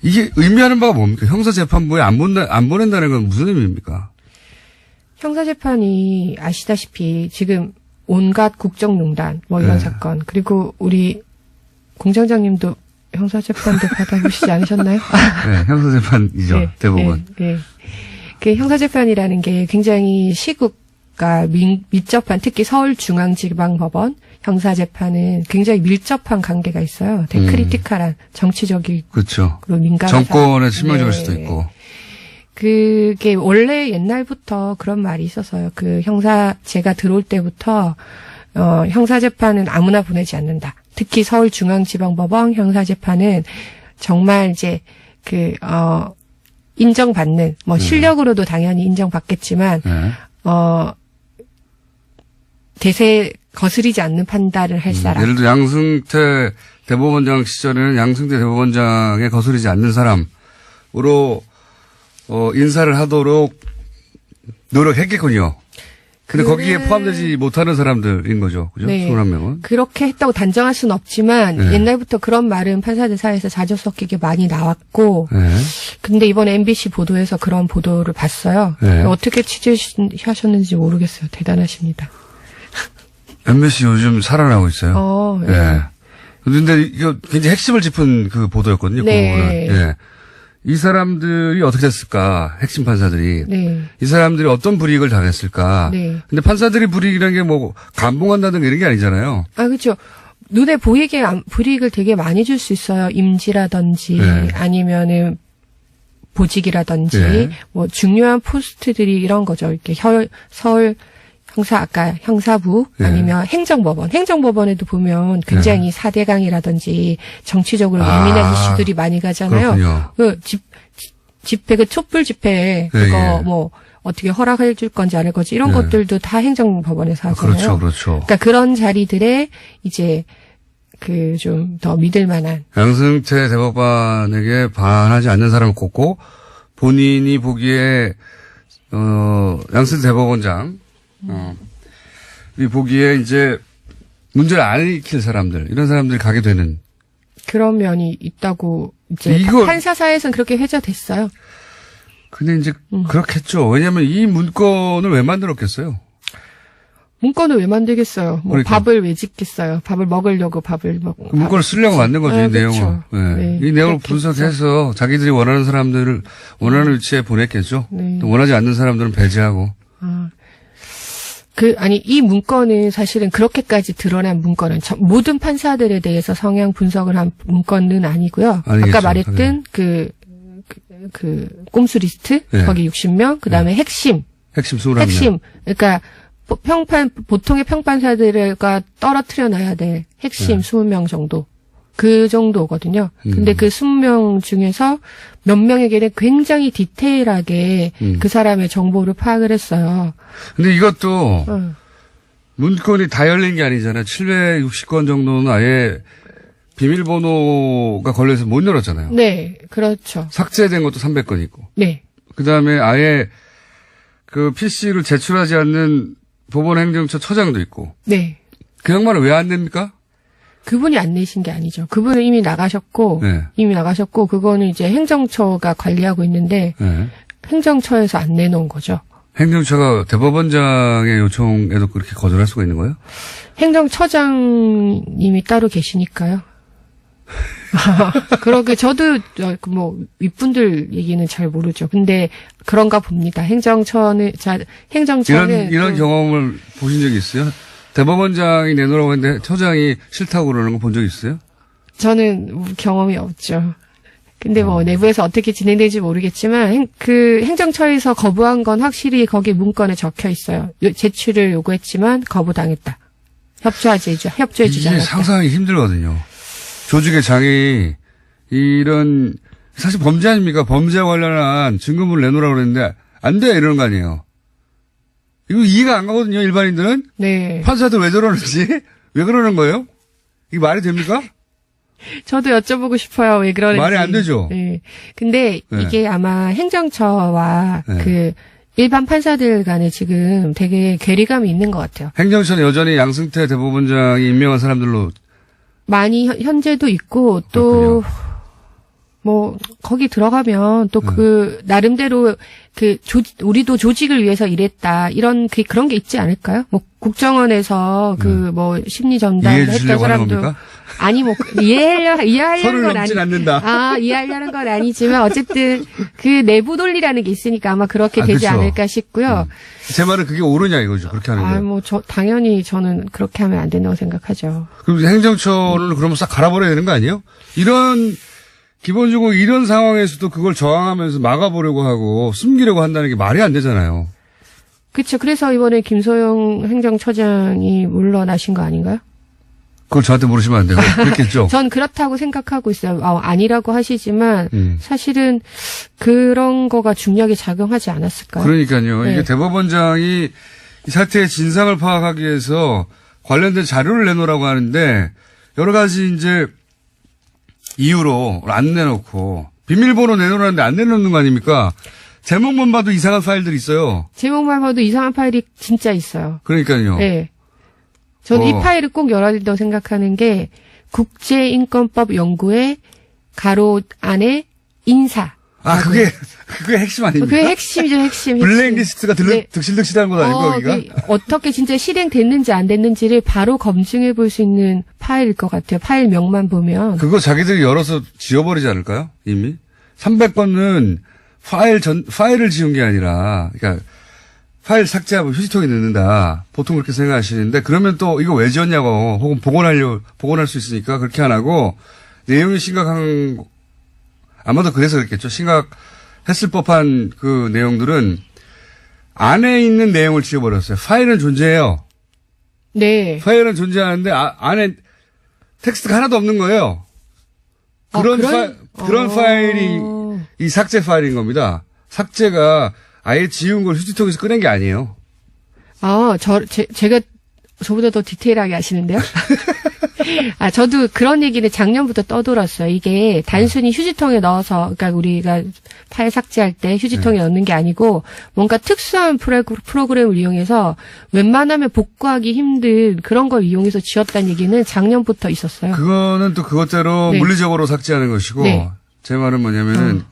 이게 의미하는 바가 뭡니까? 형사재판부에 안 보낸다는 건 무슨 의미입니까? 형사재판이 아시다시피 지금 온갖 국정농단 뭐 이런 네. 사건 그리고 우리 공장장님도 형사재판도 받아보시지 않으셨나요? 네, 형사재판이죠, 대부분. 네, 네. 그 형사재판이라는 게 굉장히 시국과 밀접한 특히 서울중앙지방법원 형사재판은 굉장히 밀접한 관계가 있어요. 되게 크리티컬한 정치적이고 그렇죠. 민감한 정권에 사안. 치명적일 네. 수도 있고. 그게 원래 옛날부터 그런 말이 있었어요. 제가 들어올 때부터, 형사재판은 아무나 보내지 않는다. 특히 서울중앙지방법원 형사재판은 정말 이제, 인정받는, 실력으로도 당연히 인정받겠지만, 네. 대세 거스리지 않는 판단을 할 사람. 예를 들어 양승태 대법원장 시절에는 양승태 대법원장에 거스르지 않는 사람으로 인사를 하도록 노력했겠군요. 근데 거기에 포함되지 못하는 사람들인 거죠. 그죠? 네. 21명은. 그렇게 했다고 단정할 수는 없지만 네. 옛날부터 그런 말은 판사들 사이에서 자주 섞이게 많이 나왔고 네. 근데 이번에 MBC 보도에서 그런 보도를 봤어요. 네. 어떻게 취재하셨는지 모르겠어요. 대단하십니다. MBC 요즘 살아나고 있어요. 네. 예. 근데 이거 굉장히 핵심을 짚은 그 보도였거든요. 네. 그 부분은. 예. 이 사람들이 어떻게 됐을까? 핵심 판사들이. 네. 이 사람들이 어떤 불이익을 당했을까? 네. 근데 판사들이 불이익이라는 게 뭐 감봉한다든가 이런 게 아니잖아요. 그렇죠. 눈에 보이게 불이익을 되게 많이 줄 수 있어요. 임지라든지 네. 아니면은 보직이라든지 네. 뭐 중요한 포스트들이 이런 거죠. 이렇게 서울 형사부 네. 아니면 행정법원에도 보면 굉장히 4대강이라든지 정치적으로 예민한 이슈들이 많이 가잖아요. 그렇군요. 집회 촛불 집회 네, 그거 예. 뭐 어떻게 허락해 줄 건지 안 할 건지 이런 네. 것들도 다 행정법원에서 하잖아요. 그렇죠, 그렇죠. 그러니까 그런 자리들에 이제 좀 더 믿을 만한. 양승태 대법관에게 반하지 않는 사람을 꼽고 본인이 보기에 양승태 대법원장 이 보기에 이제 문제를 안 일으킬 사람들 이런 사람들이 가게 되는 그런 면이 있다고 이제 이거- 판사사에서는 그렇게 회자됐어요. 근데 이제 그렇겠죠. 왜냐하면 이 문건을 왜 만들었겠어요? 문건을 왜 만들겠어요? 뭐 그러니까. 밥을 왜 짓겠어요? 밥을 먹으려고 밥을 먹고. 그 문건을 쓰려고 만든 거죠, 이 그렇죠. 내용을. 네. 네, 이 내용을 그렇겠죠. 분석해서 자기들이 원하는 사람들을 원하는 위치에 보냈겠죠. 네. 또 원하지 않는 사람들은 배제하고. 이 문건은 사실은 그렇게까지 드러난 문건은 모든 판사들에 대해서 성향 분석을 한 문건은 아니고요. 아니겠죠, 아까 말했던 당연히. 그 꼼수 리스트, 네. 거기 60명, 그 다음에 핵심. 핵심 21명. 핵심. 그러니까 보통의 평판사들과 떨어뜨려 놔야 될 핵심 20명 정도. 그 정도거든요. 근데 그 20명 중에서 몇 명에게는 굉장히 디테일하게 그 사람의 정보를 파악을 했어요. 근데 이것도 어. 문건이 다 열린 게 아니잖아요. 760건 정도는 아예 비밀번호가 걸려서 못 열었잖아요. 네, 그렇죠. 삭제된 것도 300건 있고. 네. 그 다음에 아예 그 PC를 제출하지 않는 법원행정처 처장도 있고. 네. 그 양반은 왜 안 됩니까? 그분이 안 내신 게 아니죠. 그분은 이미 나가셨고, 네. 그거는 이제 행정처가 관리하고 있는데, 네. 행정처에서 안 내놓은 거죠. 행정처가 대법원장의 요청에도 그렇게 거절할 수가 있는 거예요? 행정처장님이 따로 계시니까요. 그러게 저도 윗분들 얘기는 잘 모르죠. 근데 그런가 봅니다. 행정처는 이런 경험을 보신 적이 있어요? 대법원장이 내놓으라고 했는데 처장이 싫다고 그러는 거 본 적 있어요? 저는 경험이 없죠. 근데 내부에서 어떻게 진행될지 모르겠지만 그 행정처에서 거부한 건 확실히 거기 문건에 적혀 있어요. 제출을 요구했지만 거부당했다. 협조해주지 이게 않았다. 상상하기 힘들거든요. 조직의 장이 이런 사실 범죄 아닙니까? 범죄와 관련한 증거물을 내놓으라고 그랬는데 안 돼 이러는 거 아니에요. 이거 이해가 안 가거든요. 일반인들은. 네. 판사들 왜 저러는지 왜 그러는 거예요? 이게 말이 됩니까? 저도 여쭤보고 싶어요. 왜 그러는지. 말이 안 되죠. 네. 근데 네. 이게 아마 행정처와 네. 그 일반 판사들 간에 지금 되게 괴리감이 있는 것 같아요. 행정처는 여전히 양승태 대법원장이 임명한 사람들로 많이 현재도 있고 또 거기 들어가면 또 그 나름대로 우리도 조직을 위해서 일했다 이런 그런 게 있지 않을까요? 국정원에서 심리 전달 이해해 했던 주시려고 하는 사람도 겁니까? 아니 이해하려는 선을 건 넘진 아니. 않는다. 이해하려는 건 아니지만 어쨌든 그 내부 논리라는 게 있으니까 아마 그렇게 되지 그쵸. 않을까 싶고요. 제 말은 그게 옳으냐 이거죠. 그렇게 하는 게. 당연히 저는 그렇게 하면 안 된다고 생각하죠. 그럼 행정처를 그러면 싹 갈아버려야 되는 거 아니에요? 기본적으로 이런 상황에서도 그걸 저항하면서 막아보려고 하고 숨기려고 한다는 게 말이 안 되잖아요. 그렇죠. 그래서 이번에 김소영 행정처장이 물러나신 거 아닌가요? 그걸 저한테 물으시면 안 돼요. 그렇겠죠. 전 그렇다고 생각하고 있어요. 아니라고 하시지만 사실은 그런 거가 중요하게 작용하지 않았을까요? 그러니까요. 네. 이게 대법원장이 이 사태의 진상을 파악하기 위해서 관련된 자료를 내놓으라고 하는데 여러 가지 이제 이유로 안 내놓고 비밀번호 내놓으라는데 안 내놓는 거 아닙니까? 제목만 봐도 이상한 파일들이 있어요. 제목만 봐도 이상한 파일이 진짜 있어요. 그러니까요. 네. 저는 이 파일을 꼭 열어야 된다고 생각하는 게 국제인권법 연구의 가로 안에 인사. 그게 핵심 아닙니까? 그게 핵심이죠, 핵심. 블랙리스트가 네. 득실득실한 건 아니고 여기가? 어떻게 진짜 실행됐는지 안 됐는지를 바로 검증해 볼 수 있는 파일일 것 같아요. 파일명만 보면. 그거 자기들이 열어서 지워버리지 않을까요? 이미? 300건은 파일을 지운 게 아니라, 그러니까 파일 삭제하고 휴지통에 넣는다. 보통 그렇게 생각하시는데, 그러면 또 이거 왜 지웠냐고, 혹은 복원할 수 있으니까 그렇게 안 하고, 내용이 심각한, 아마도 그래서 그랬겠죠. 심각했을 법한 그 내용들은 안에 있는 내용을 지워버렸어요. 파일은 존재해요. 네. 파일은 존재하는데 안에 텍스트가 하나도 없는 거예요. 그런 파일이 이 삭제 파일인 겁니다. 삭제가 아예 지운 걸 휴지통에서 꺼낸 게 아니에요. 제가 저보다 더 디테일하게 아시는데요? 저도 그런 얘기를 작년부터 떠돌았어요. 이게 단순히 휴지통에 넣어서, 그러니까 우리가 파일 삭제할 때 휴지통에 넣는 게 아니고 뭔가 특수한 프로그램을 이용해서 웬만하면 복구하기 힘든 그런 걸 이용해서 지웠다는 얘기는 작년부터 있었어요. 그거는 또 그것대로 네. 물리적으로 삭제하는 것이고 네. 제 말은 뭐냐면은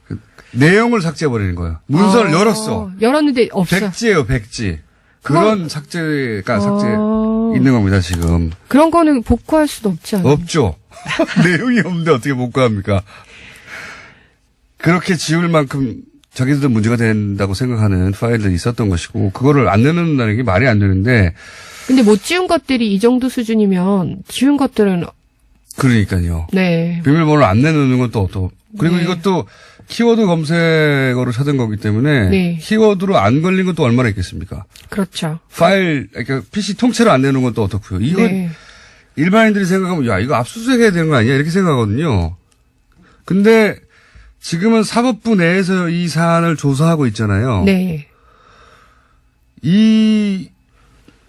그 내용을 삭제해버리는 거예요. 문서를 열었어. 열었는데 없어. 백지예요, 백지. 그런 삭제가 삭제 어. 있는 겁니다, 지금. 그런 거는 복구할 수도 없지 않아요? 없죠. 내용이 없는데 어떻게 복구합니까? 그렇게 지울 만큼 자기들도 문제가 된다고 생각하는 파일들이 있었던 것이고, 그거를 안 내놓는다는 게 말이 안 되는데, 근데 못 지운 것들이 이 정도 수준이면 지운 것들은 그러니까요. 네. 비밀번호를 안 내놓는 건 또, 그리고 네. 이것도 키워드 검색어로 찾은 거기 때문에, 네. 키워드로 안 걸린 건 또 얼마나 있겠습니까? 그렇죠. 파일, 그러니까 PC 통째로 안 내놓은 건 또 어떻고요? 이건 네. 일반인들이 생각하면, 야, 이거 압수수색해야 되는 거 아니야? 이렇게 생각하거든요. 근데 지금은 사법부 내에서 이 사안을 조사하고 있잖아요. 네.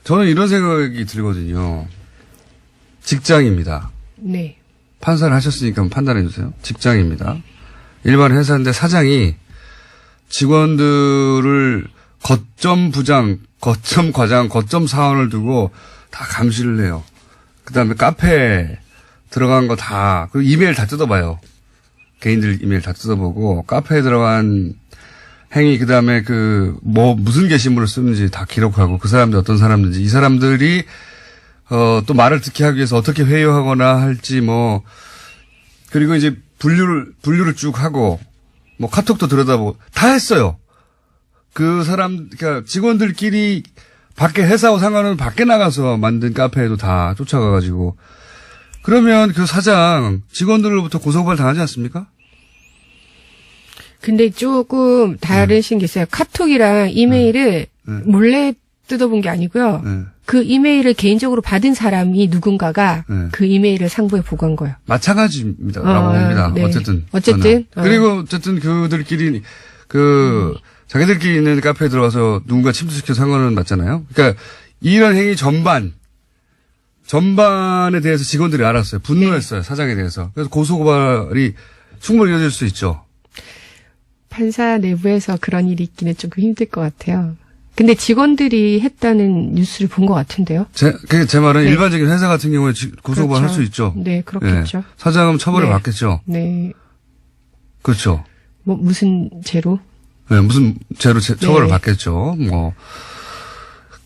저는 이런 생각이 들거든요. 직장입니다. 네. 판사를 하셨으니까 한번 판단해 주세요. 직장입니다. 일반 회사인데 사장이 직원들을 거점 부장, 거점 과장, 거점 사원을 두고 다 감시를 해요. 그 다음에 카페에 들어간 거 다, 그 이메일 다 뜯어봐요. 개인들 이메일 다 뜯어보고, 카페에 들어간 행위, 그 다음에 무슨 게시물을 쓰는지 다 기록하고, 그 사람들 어떤 사람들인지, 이 사람들이, 또 말을 듣게 하기 위해서 어떻게 회유하거나 할지 그리고 이제 분류를 쭉 하고, 카톡도 들여다보고, 다 했어요. 그러니까 직원들끼리 밖에 회사하고 상관은 밖에 나가서 만든 카페에도 다 쫓아가가지고, 그러면 그 사장 직원들로부터 고소고발 당하지 않습니까? 근데 조금 다르신 게 있어요. 카톡이랑 이메일을 몰래 뜯어본 게 아니고요. 네. 그 이메일을 개인적으로 받은 사람이 누군가가 네. 그 이메일을 상부에 보고한 거예요. 마찬가지입니다. 라고 봅니다. 네. 어쨌든. 저는. 그리고 어쨌든 그들끼리 자기들끼리 있는 카페에 들어가서 누군가 침투시켜서 한 거는 맞잖아요. 그러니까 이런 행위 전반에 대해서 직원들이 알았어요. 분노했어요. 사장에 대해서. 그래서 고소고발이 충분히 이어질 수 있죠. 판사 내부에서 그런 일이 있기는 조금 힘들 것 같아요. 근데 직원들이 했다는 뉴스를 본 것 같은데요. 제 말은 네. 일반적인 회사 같은 경우에 고소고발 그렇죠. 할 수 있죠. 네, 그렇겠죠. 네. 사장은 처벌을 네. 받겠죠. 네. 그렇죠. 무슨 죄로? 네, 무슨 죄로 처벌을 받겠죠.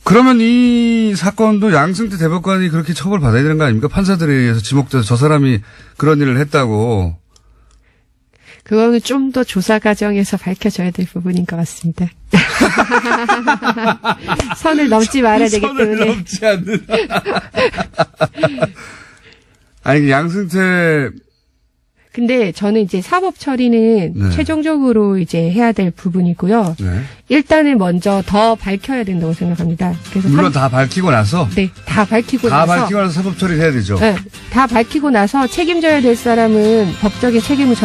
그러면 이 사건도 양승태 대법관이 그렇게 처벌받아야 되는 거 아닙니까? 판사들에 의해서 지목돼서 저 사람이 그런 일을 했다고. 그거는 좀 더 조사 과정에서 밝혀져야 될 부분인 것 같습니다. 선을 넘지 말아야 되기 선을 때문에. 넘지 않는. 아니, 양승태. 근데 저는 이제 사법 처리는 네. 최종적으로 이제 해야 될 부분이고요. 네. 일단은 먼저 더 밝혀야 된다고 생각합니다. 그래서 물론 다 밝히고 나서. 네, 다 밝히고 다 나서. 밝히고 나서 사법 처리를 해야 되죠. 네, 다 밝히고 나서 책임져야 될 사람은 법적인 책임을